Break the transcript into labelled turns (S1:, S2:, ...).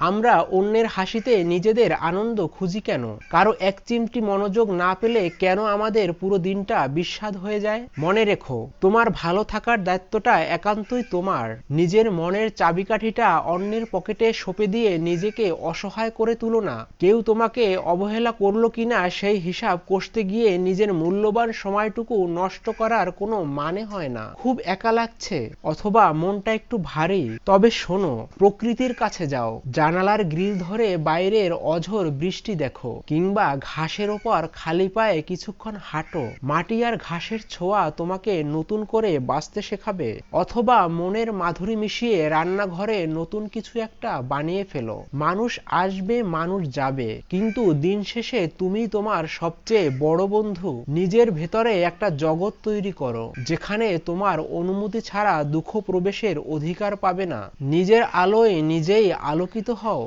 S1: আমরা অন্যের হাসিতে নিজেদের আনন্দ খুঁজি কেন? কারো এক চিমটি মনোযোগ না পেলে কেন আমাদের পুরো দিনটা বিস্বাদ হয়ে যায়? মনে রেখো, তোমার ভালো থাকার দায়িত্বটা একান্তই তোমার। নিজের মনের চাবিকাঠিটা অন্যের পকেটে সঁপে দিয়ে নিজেকে অসহায় করে তুলো না। কেউ তোমাকে অবহেলা করলো কিনা সেই হিসাব কষতে গিয়ে নিজের মূল্যবান সময়টুকু নষ্ট করার কোনো মানে হয় না। খুব একা লাগছে অথবা মনটা একটু ভারী? তবে শোনো, প্রকৃতির কাছে যাও, জানালার গ্রিল ধরে বাইরের অঝোর বৃষ্টি দেখো, কিংবা ঘাসের ওপর খালি পায়ে কিছুক্ষণ হাঁটো। মাটি আর ঘাসের ছোঁয়া তোমাকে নতুন করে বাঁচতে শেখাবে। অথবা মনের মাধুরী মিশিয়ে রান্নাঘরে নতুন কিছু একটা বানিয়ে ফেলো। মানুষ আসবে, মানুষ যাবে, কিন্তু দিন শেষে তুমি তোমার সবচেয়ে বড় বন্ধু। নিজের ভেতরে একটা জগৎ তৈরি করো যেখানে তোমার অনুমতি ছাড়া দুঃখ প্রবেশের অধিকার পাবে না। নিজের আলোয় নিজেই আলোকিত হও।